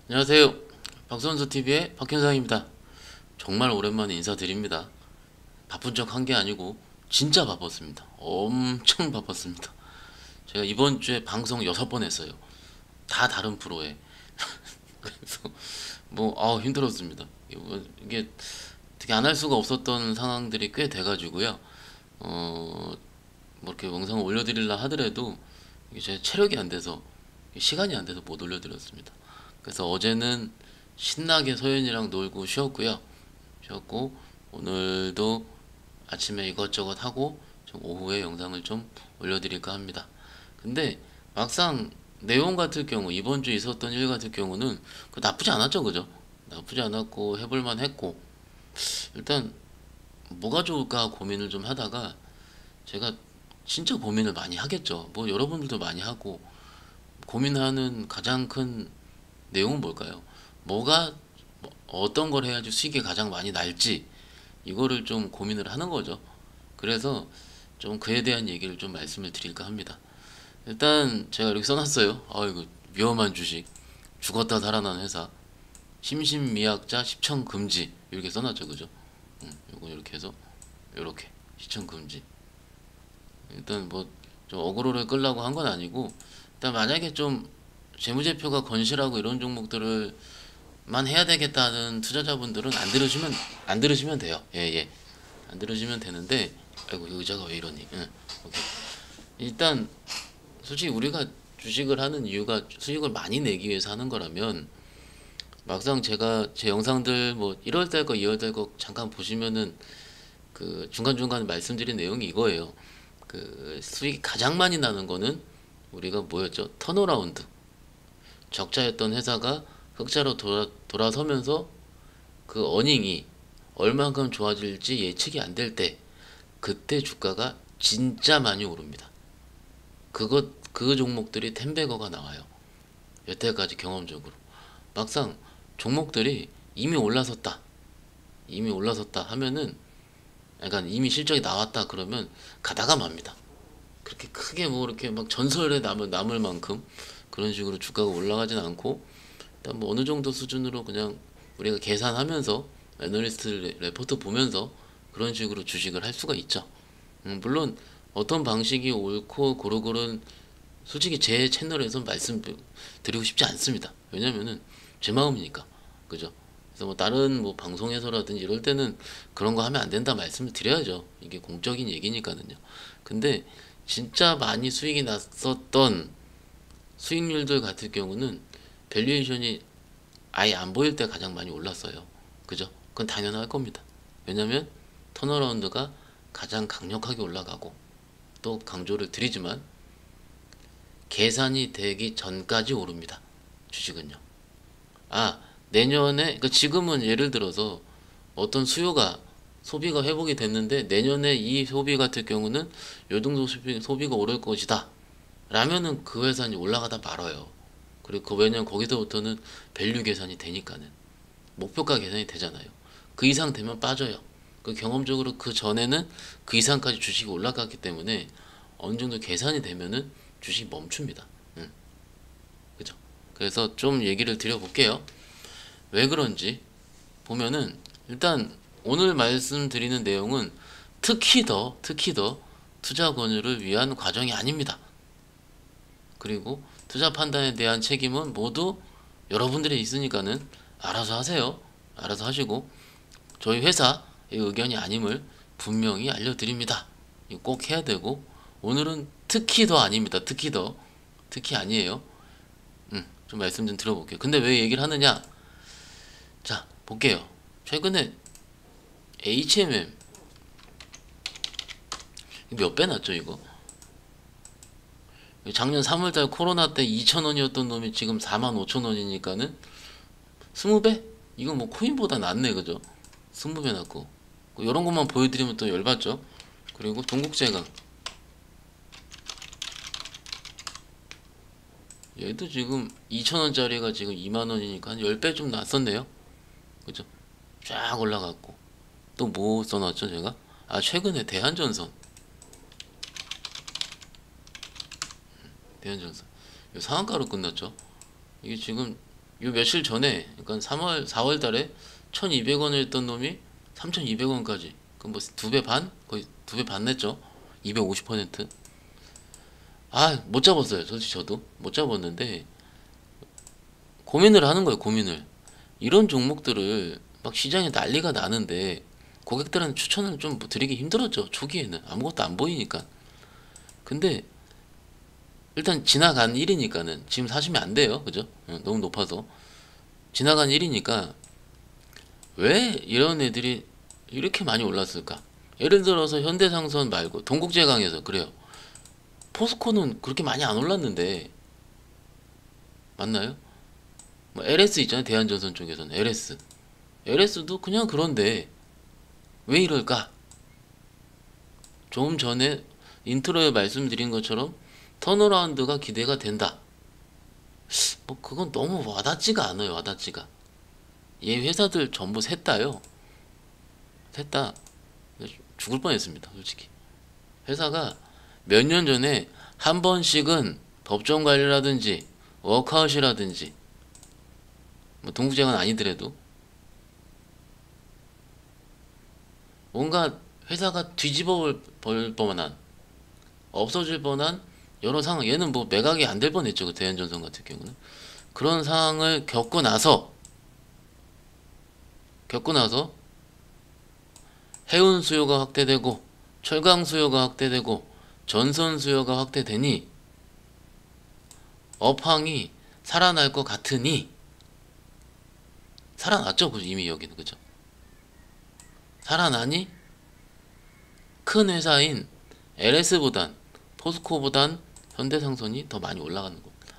안녕하세요. 박선수TV의 박현상입니다. 정말 오랜만에 인사드립니다. 바쁜 척 한 게 아니고 진짜 바빴습니다. 엄청 바빴습니다. 제가 이번 주에 방송 6번 했어요. 다 다른 프로에. 그래서 힘들었습니다. 이게 되게 안 할 수가 없었던 상황들이 꽤 돼가지고요. 이렇게 영상을 올려드리려 하더라도 이게 제 체력이 안 돼서 시간이 안 돼서 못 올려드렸습니다. 그래서 어제는 신나게 소연이랑 놀고 쉬었고요. 쉬었고 오늘도 아침에 이것저것 하고 좀 오후에 영상을 좀 올려드릴까 합니다. 근데 막상 내용 같은 경우 이번 주 있었던 일 같은 경우는 나쁘지 않았죠, 그죠? 나쁘지 않았고 해볼만 했고 일단 뭐가 좋을까 고민을 좀 하다가 제가 진짜 고민을 많이 하겠죠. 뭐 여러분들도 많이 하고 고민하는 가장 큰 내용은 뭘까요? 뭐가 어떤 걸 해야지 수익이 가장 많이 날지 이거를 좀 고민을 하는 거죠. 그래서 좀 그에 대한 얘기를 좀 말씀을 드릴까 합니다. 일단 제가 이렇게 써놨어요. 이거 위험한 주식, 죽었다 살아난 회사, 심신미약자 시청 금지 이렇게 써놨죠, 그죠? 요거 이렇게 해서 이렇게 시청 금지. 일단 뭐 좀 어그로를 끌려고 한 건 아니고 일단 만약에 좀 재무제표가 건실하고 이런 종목들을 만 해야 되겠다는 투자자분들은 안 들으시면 돼요. 예, 예. 안 들으시면 되는데 아이고 이 의자가 왜 이러니? 응. 오케이. 일단 솔직히 우리가 주식을 하는 이유가 수익을 많이 내기 위해서 하는 거라면 막상 제가 제 영상들 뭐 1월 달 거, 2월 달 거 잠깐 보시면은 그 중간중간 말씀드린 내용이 이거예요. 그 수익이 가장 많이 나는 거는 우리가 뭐였죠? 턴어라운드. 적자였던 회사가 흑자로 돌아서면서 그 어닝이 얼만큼 좋아질지 예측이 안 될 때 그때 주가가 진짜 많이 오릅니다. 그 종목들이 텐베거가 나와요. 여태까지 경험적으로. 막상 종목들이 이미 올라섰다 하면은 약간 이미 실적이 나왔다 그러면 가다가 맙니다. 그렇게 크게 뭐 이렇게 막 전설에 남을 만큼 그런 식으로 주가가 올라가진 않고 일단 뭐 어느 정도 수준으로 그냥 우리가 계산하면서 애널리스트 레포트 보면서 그런 식으로 주식을 할 수가 있죠. 물론 어떤 방식이 옳고 그르고는 솔직히 제 채널에서 말씀드리고 싶지 않습니다. 왜냐면은 제 마음이니까. 그죠? 그래서 뭐 다른 뭐 방송에서라든지 이럴 때는 그런 거 하면 안 된다 말씀을 드려야죠. 이게 공적인 얘기니까는요. 근데 진짜 많이 수익이 났었던 수익률들 같은 경우는 밸류에이션이 아예 안 보일 때 가장 많이 올랐어요. 그죠? 그건 당연할 겁니다. 왜냐면 턴어라운드가 가장 강력하게 올라가고 또 강조를 드리지만 계산이 되기 전까지 오릅니다. 주식은요. 내년에 그러니까 지금은 예를 들어서 어떤 소비가 회복이 됐는데 내년에 이 소비 같은 경우는 요 정도 소비가 오를 것이다. 라면은 그 회사는 올라가다 말아요. 그리고 왜냐면 거기서부터는 밸류 계산이 되니까는 목표가 계산이 되잖아요. 그 이상 되면 빠져요. 그 경험적으로 그 전에는 그 이상까지 주식이 올라갔기 때문에 어느 정도 계산이 되면은 주식이 멈춥니다. 그죠? 그래서 좀 얘기를 드려볼게요. 왜 그런지 보면은 일단 오늘 말씀드리는 내용은 특히 더 투자 권유를 위한 과정이 아닙니다. 그리고 투자 판단에 대한 책임은 모두 여러분들이 있으니까는 알아서 하세요. 알아서 하시고 저희 회사의 의견이 아님을 분명히 알려드립니다. 이거 꼭 해야 되고 오늘은 특히 더 아닙니다. 특히 아니에요. 좀 말씀 좀 들어볼게요. 근데 왜 얘기를 하느냐? 자, 볼게요. 최근에 HMM 몇 배 났죠, 이거? 작년 3월달 코로나 때 2,000원이었던 놈이 지금 45,000원이니까는 20배? 이건 뭐 코인보다 낫네, 그죠? 20배 났고. 이런 것만 보여드리면 또 열받죠? 그리고 동국제강. 얘도 지금 2,000원짜리가 지금 2만원이니까 한 10배 좀 났었네요. 그죠? 쫙 올라갔고. 또 뭐 써놨죠, 제가? 최근에 대한전선. 이거 상한가로 끝났죠. 이게 지금 요 며칠 전에, 그러니까 3월 4월 달에 1,200원을 했던 놈이 3,200원까지. 그 뭐 두 배 반? 거의 두 배 반 냈죠. 250%. 아, 못 잡았어요. 솔직히 저도 못 잡았는데 고민을 하는 거예요. 고민을. 이런 종목들을 막 시장에 난리가 나는데 고객들한테 추천을 좀 드리기 힘들었죠. 초기에는 아무것도 안 보이니까. 근데 일단 지나간 일이니까는 지금 사시면 안 돼요. 그죠? 너무 높아서. 지나간 일이니까 왜 이런 애들이 이렇게 많이 올랐을까? 예를 들어서 현대상선 말고 동국제강에서 그래요. 포스코는 그렇게 많이 안 올랐는데 맞나요? 뭐 LS 있잖아요. 대한전선 쪽에서는 LS도 그냥 그런데 왜 이럴까? 좀 전에 인트로에 말씀드린 것처럼 턴어라운드가 기대가 된다. 뭐 그건 너무 와닿지가 않아요. 와닿지가. 얘 회사들 전부 셋다요. 셋다 죽을 뻔했습니다. 솔직히. 회사가 몇 년 전에 한 번씩은 법정 관리라든지 워크아웃이라든지 뭐 동국제가 아니더라도 뭔가 회사가 뒤집어 볼 뻔한 없어질 뻔한 여러 상황. 얘는 뭐 매각이 안 될 뻔했죠. 그 대한전선 같은 경우는 그런 상황을 겪고 나서 해운 수요가 확대되고 철강 수요가 확대되고 전선 수요가 확대되니 업황이 살아날 것 같으니 살아났죠. 이미 여기는. 그죠? 살아나니 큰 회사인 LS보단 포스코보단 현대상선이 더 많이 올라가는 겁니다.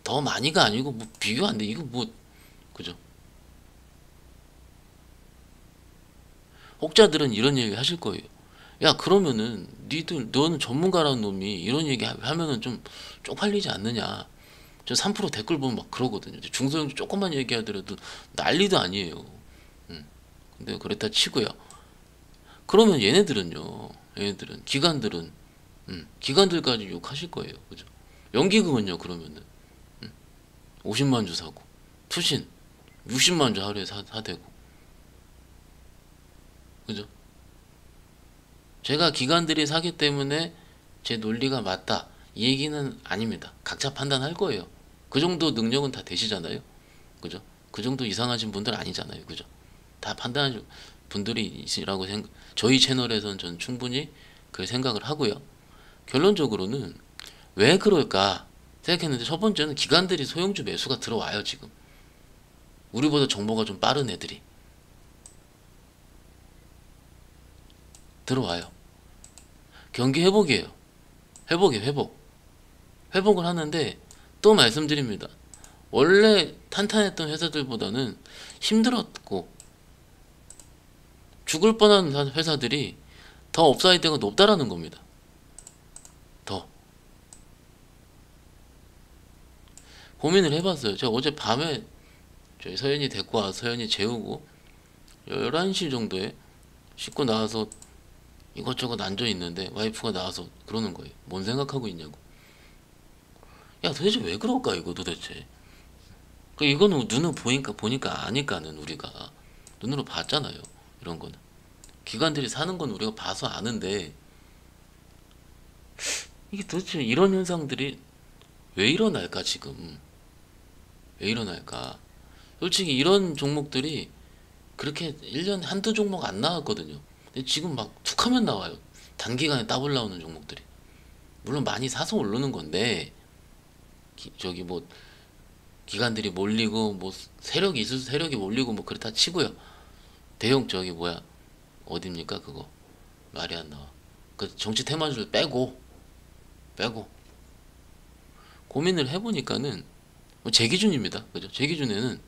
더 많이가 아니고 뭐 비교 안 돼. 이거 뭐 그죠? 혹자들은 이런 얘기 하실 거예요. 야, 그러면은 너는 전문가라는 놈이 이런 얘기 하면은 좀 쪽팔리지 않느냐. 저 3% 댓글 보면 막 그러거든요. 중소형 조금만 얘기하더라도 난리도 아니에요. 근데 그랬다 치고요. 그러면 얘네들은 기관들까지 욕하실 거예요. 그죠? 연기금은요. 그러면은 50만 주 사고 투신 60만 주 하루에 사대고. 그죠? 제가 기관들이 사기 때문에 제 논리가 맞다 이 얘기는 아닙니다. 각자 판단할 거예요. 그 정도 능력은 다 되시잖아요. 그죠? 그 정도 이상하신 분들 아니잖아요. 그죠? 다 판단하는 분들이 있으라고 저희 채널에서는 전 충분히 그 생각을 하고요. 결론적으로는 왜 그럴까 생각했는데 첫 번째는 기관들이 소형주 매수가 들어와요. 지금 우리보다 정보가 좀 빠른 애들이 들어와요. 경기 회복이에요. 회복을 하는데 또 말씀드립니다. 원래 탄탄했던 회사들보다는 힘들었고 죽을 뻔한 회사들이 더 업사이드가 높다라는 겁니다. 더 고민을 해봤어요. 제가 어제 밤에 저희 서연이 데리고 와서 서연이 재우고 11시 정도에 씻고 나와서 이것저것 앉아있는데 와이프가 나와서 그러는 거예요. 뭔 생각하고 있냐고. 야, 도대체 왜 그럴까 이거 도대체. 이거는 눈으로 보니까 아니까는 우리가 눈으로 봤잖아요. 이런 거는 기관들이 사는 건 우리가 봐서 아는데 이게 도대체 이런 현상들이 왜 일어날까 지금. 왜 일어날까. 솔직히 이런 종목들이 그렇게 1년에 한두 종목 안 나왔거든요. 근데 지금 막 툭하면 나와요. 단기간에 더블 나오는 종목들이. 물론 많이 사서 오르는 건데 저기 뭐 기관들이 몰리고 뭐 세력이 있어서 세력이 몰리고 뭐 그렇다 치고요. 대형 저기 뭐야 어딥니까 그거 말이 안 나와. 그 정치 테마주를 빼고 고민을 해보니까는 뭐제 기준입니다. 그죠? 제 기준에는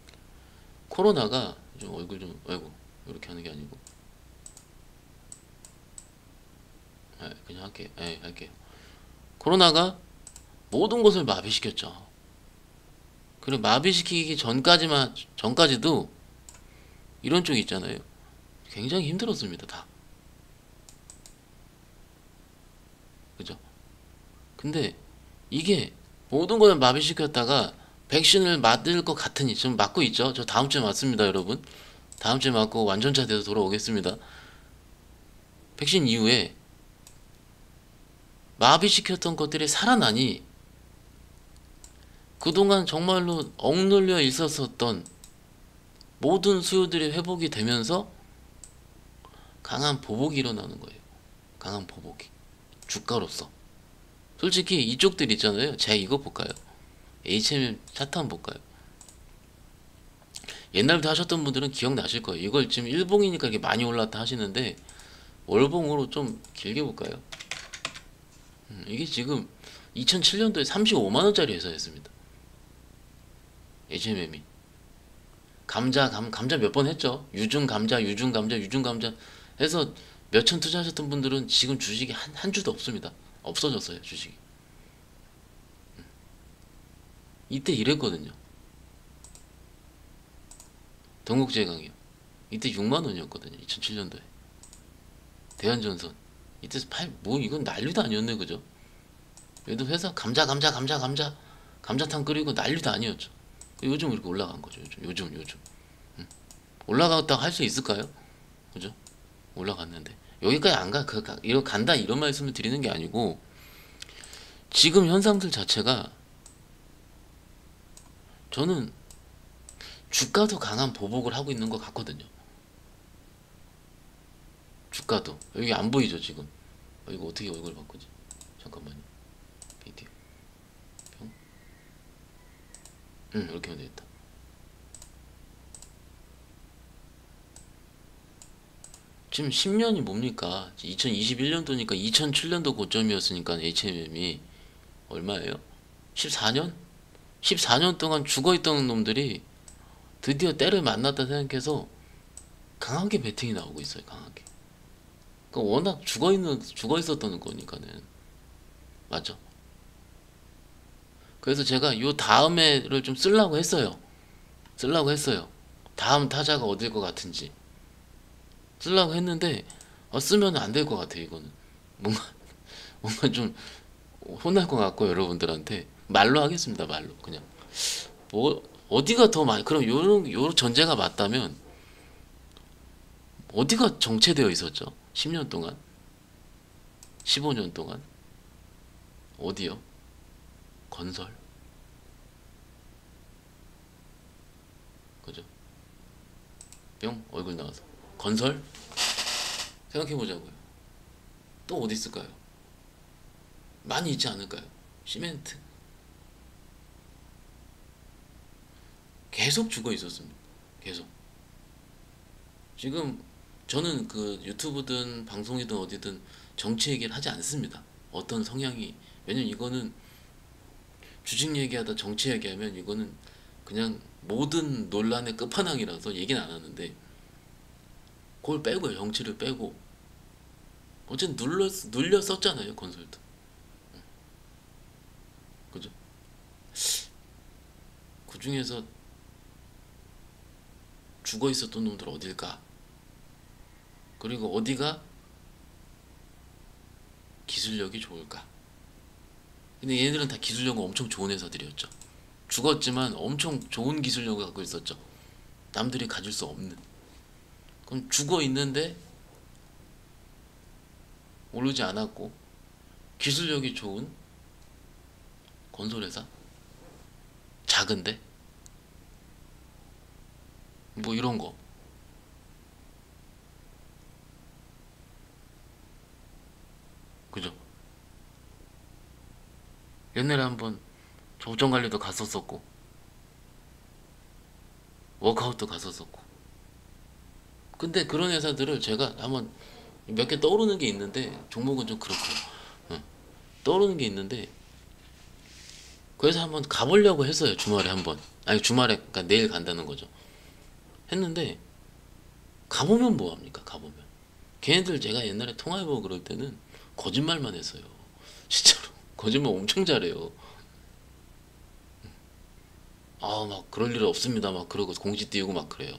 코로나가 좀 얼굴 좀 아이고 이렇게 하는 게 아니고 그냥 할게요. 할게요. 코로나가 모든 것을 마비시켰죠. 그리고 마비시키기 전까지도 이런 쪽이 있잖아요. 굉장히 힘들었습니다. 다. 그죠? 근데 이게 모든 걸 마비시켰다가 백신을 맞을 것 같으니 지금 맞고 있죠. 저 다음 주에 맞습니다, 여러분. 다음 주에 맞고 완전차 돼서 돌아오겠습니다. 백신 이후에 마비시켰던 것들이 살아나니 그동안 정말로 억눌려 있었던 모든 수요들이 회복이 되면서 강한 보복이 일어나는 거예요. 강한 보복이. 주가로서. 솔직히 이쪽들 있잖아요. 제가 이거 볼까요? H&M 차트 한번 볼까요? 옛날부터 하셨던 분들은 기억나실 거예요. 이걸 지금 일봉이니까 이게 많이 올랐다 하시는데 월봉으로 좀 길게 볼까요? 이게 지금 2007년도에 35만원짜리 회사였습니다. H&M이 감자 몇 번 했죠. 유중 감자 해서 몇천 투자하셨던 분들은 지금 주식이 한 주도 없습니다. 없어졌어요, 주식이. 이때 이랬거든요. 동국제강이요. 이때 6만원이었거든요. 2007년도에. 대한전선. 이때 이건 난리도 아니었네, 그죠? 얘도 회사 감자탕 끓이고 난리도 아니었죠. 요즘 이렇게 올라간 거죠. 요즘. 올라갔다가 할 수 있을까요? 그죠? 올라갔는데 여기까지 안 가. 이거 간다 이런 말씀을 드리는 게 아니고 지금 현상들 자체가 저는 주가도 강한 보복을 하고 있는 것 같거든요. 주가도 여기 안 보이죠 지금. 이거 어떻게 얼굴 바꾸지? 잠깐만요. 비디오 병? 이렇게 하면 되겠다. 지금 10년이 뭡니까? 2021년도니까 2007년도 고점이었으니까 H&M이 얼마예요? 14년? 14년 동안 죽어있던 놈들이 드디어 때를 만났다 생각해서 강하게 베팅이 나오고 있어요. 강하게. 그러니까 워낙 죽어있었던 거니까는. 맞죠? 그래서 제가 요 다음에를 좀 쓰려고 했어요. 다음 타자가 어딜 것 같은지 쓰려고 했는데 쓰면 안 될 것 같아. 이거는 뭔가 좀 혼날 것 같고 여러분들한테 말로 하겠습니다. 말로 그냥 뭐 어디가 더 많이 그럼 요 전제가 맞다면 어디가 정체되어 있었죠? 10년 동안 15년 동안 어디요? 건설 그죠? 뿅 얼굴 나와서 건설 생각해보자고요. 또 어디 있을까요? 많이 있지 않을까요? 시멘트 계속 죽어 있었습니다. 계속. 지금 저는 그 유튜브든 방송이든 어디든 정치 얘기를 하지 않습니다. 어떤 성향이 왜냐면 이거는 주식 얘기하다 정치 얘기하면 이거는 그냥 모든 논란의 끝판왕이라서 얘기는 안 하는데 그걸 빼고요. 정치를 빼고 어쨌든 눌려 썼잖아요. 건설도. 그죠? 그 중에서 죽어 있었던 놈들 어딜까? 그리고 어디가 기술력이 좋을까? 근데 얘네들은 다 기술력은 엄청 좋은 회사들이었죠. 죽었지만 엄청 좋은 기술력을 갖고 있었죠. 남들이 가질 수 없는. 그럼 죽어 있는데 오르지 않았고 기술력이 좋은 건설회사? 작은데? 뭐 이런 거. 그죠? 옛날에 한번 조정관리도 갔었었고 워크아웃도 갔었었고 근데 그런 회사들을 제가 한번 몇 개 떠오르는 게 있는데 종목은 좀 그렇고요. 떠오르는 게 있는데 그래서 한번 가보려고 했어요. 주말에 한번. 아니 주말에 그러니까 내일 간다는 거죠. 했는데 가보면 뭐합니까? 가보면 걔네들 제가 옛날에 통화해보고 그럴 때는 거짓말만 했어요. 진짜로 거짓말 엄청 잘해요. 막 그럴 일 없습니다 막 그러고 공지 띄우고 막 그래요.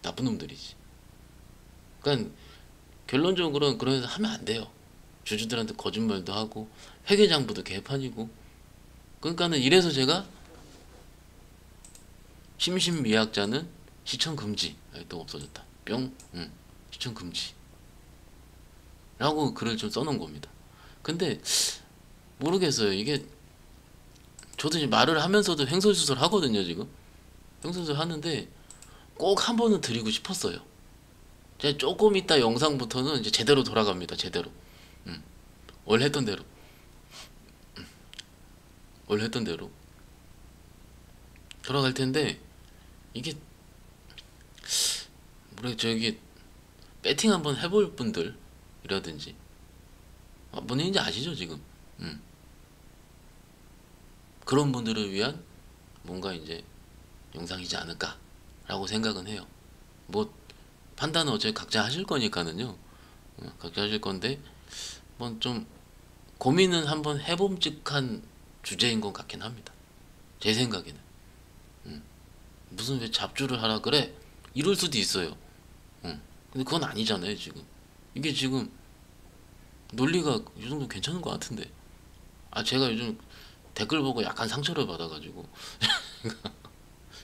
나쁜 놈들이지. 그러니까 결론적으로는 그런 회사 하면 안 돼요. 주주들한테 거짓말도 하고 회계장부도 개판이고. 그러니까는 이래서 제가 심신미약자는 시청 금지. 또 없어졌다. 뿅. 시청 금지. 라고 글을 좀 써놓은 겁니다. 근데 모르겠어요. 이게 저도 이제 말을 하면서도 횡설수설 하거든요, 지금. 횡설수설 하는데 꼭 한 번은 드리고 싶었어요. 제가 조금 이따 영상부터는 이제 제대로 돌아갑니다. 제대로. 원래 했던 대로. 원래 했던 대로. 돌아갈 텐데 이게 뭐래 저기 배팅 한번 해볼 분들이라든지 본인인지 아시죠 지금. 그런 분들을 위한 뭔가 이제 영상이지 않을까라고 생각은 해요. 뭐 판단은 어차피 각자 하실 거니까는요. 각자 하실 건데 뭐 좀 고민은 한번 해봄직한 주제인 것 같긴 합니다. 제 생각에는. 무슨 왜 잡주를 하라 그래? 이럴 수도 있어요. 근데 그건 아니잖아요 지금. 이게 지금 논리가 이 정도 괜찮은 것 같은데. 제가 요즘 댓글 보고 약간 상처를 받아가지고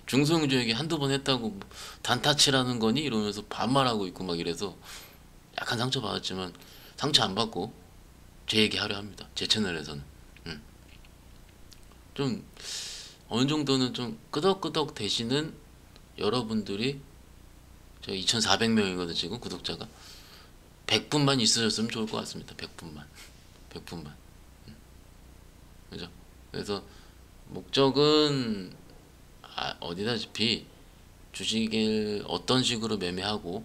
중소형주 얘기 한두 번 했다고 뭐 단타치라는 거니? 이러면서 반말하고 있고 막 이래서 약간 상처 받았지만 상처 안 받고 제 얘기 하려 합니다. 제 채널에서는. 좀 어느 정도는 좀 끄덕끄덕 되시는 여러분들이 저 2,400명이거든 지금 구독자가 100분만 있으셨으면 좋을 것 같습니다. 100분만 100분만 그죠? 그래서 목적은 어디다시피 주식을 어떤 식으로 매매하고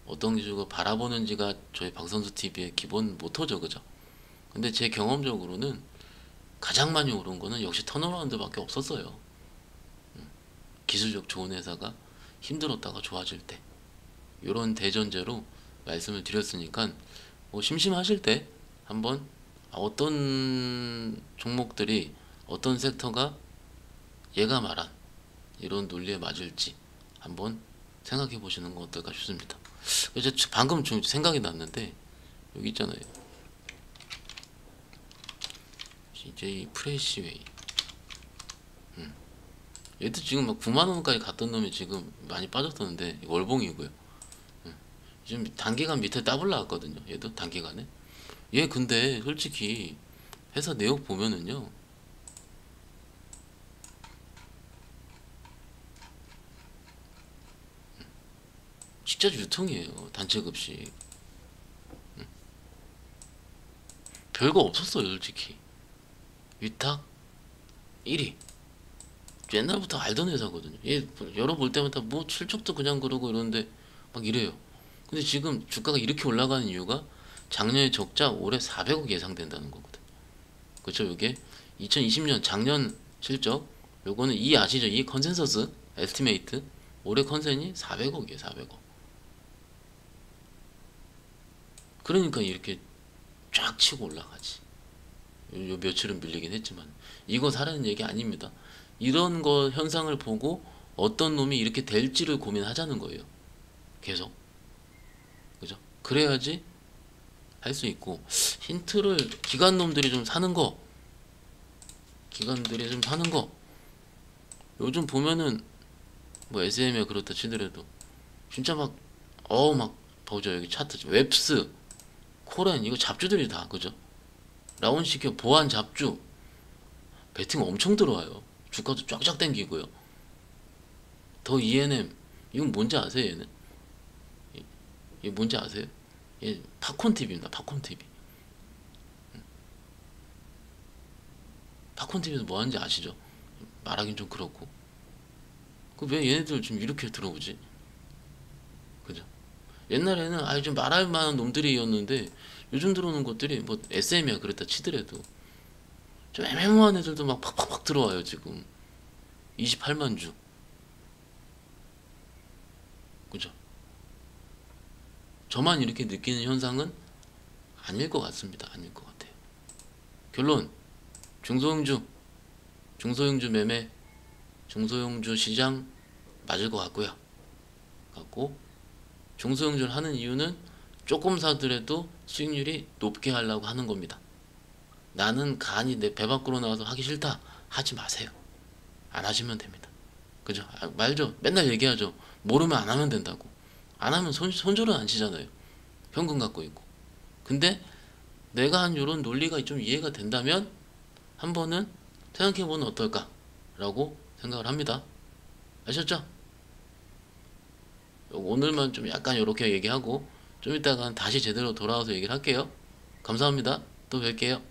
어떤 식으로 바라보는지가 저희 박선수 TV의 기본 모토죠, 그죠? 근데 제 경험적으로는 가장 많이 오른 거는 역시 턴어라운드밖에 없었어요. 기술력 좋은 회사가 힘들었다가 좋아질 때 이런 대전제로 말씀을 드렸으니까 뭐 심심하실 때 한번 어떤 종목들이 어떤 섹터가 얘가 말한 이런 논리에 맞을지 한번 생각해 보시는 건 어떨까 싶습니다. 이제 방금 좀 생각이 났는데 여기 있잖아요. CJ 프레시웨이. 얘도 지금 막 9만 원까지 갔던 놈이 지금 많이 빠졌었는데 월봉이고요. 지금 단기간 밑에 더블 나왔거든요. 얘도 단기간에. 얘 근데 솔직히 회사 내역 보면은요. 진짜 유통이에요. 단체급식. 별거 없었어요, 솔직히. 위탁 1위. 옛날부터 알던 회사거든요. 얘 열어볼 때마다 뭐 실적도 그냥 그러고 이러는데 막 이래요. 근데 지금 주가가 이렇게 올라가는 이유가 작년에 적자 올해 400억 예상된다는 거거든. 그렇죠? 이게 2020년 작년 실적 요거는 이 아시죠? 이 컨센서스 에스티메이트 올해 컨센이 400억이에요. 400억. 그러니까 이렇게 쫙 치고 올라가지. 요 며칠은 밀리긴 했지만 이거 사라는 얘기 아닙니다. 이런 거 현상을 보고 어떤 놈이 이렇게 될지를 고민하자는 거예요. 계속. 그죠? 그래야지 할 수 있고 힌트를 기관 놈들이 좀 사는 거 기관들이 좀 사는 거 요즘 보면은 뭐 SM에 그렇다 치더라도 진짜 막 보죠. 여기 차트 웹스 코렌 이거 잡주들이 다 그죠? 라온시켜 보안 잡주 배팅 엄청 들어와요. 주가도 쫙쫙 땡기고요. 더 ENM 이건 뭔지 아세요? 얘는 이게 뭔지 아세요? 얘 팝콘TV입니다. 팝콘TV. 팝콘TV에서 뭐 하는지 아시죠? 말하긴 좀 그렇고 그 왜 얘네들 좀 이렇게 들어오지? 그죠? 옛날에는 좀 말할 만한 놈들이었는데 요즘 들어오는 것들이 뭐 SM이야 그랬다 치더라도 좀 애매모호한 애들도 막 팍팍팍 들어와요 지금. 28만 주. 그죠? 저만 이렇게 느끼는 현상은 아닐 것 같습니다. 아닐 것 같아요. 결론 중소형주 매매 중소형주 시장 맞을 것 같고요. 중소형주를 하는 이유는 조금 사더라도 수익률이 높게 하려고 하는 겁니다. 나는 간이 내 배 밖으로 나와서 하기 싫다 하지 마세요. 안 하시면 됩니다. 그죠? 말죠. 맨날 얘기하죠. 모르면 안 하면 된다고. 안 하면 손절은 안 치잖아요. 현금 갖고 있고. 근데 내가 한 요런 논리가 좀 이해가 된다면 한 번은 생각해보면 어떨까라고 생각을 합니다. 아셨죠? 오늘만 좀 약간 요렇게 얘기하고 좀 이따가 다시 제대로 돌아와서 얘기를 할게요. 감사합니다. 또 뵐게요.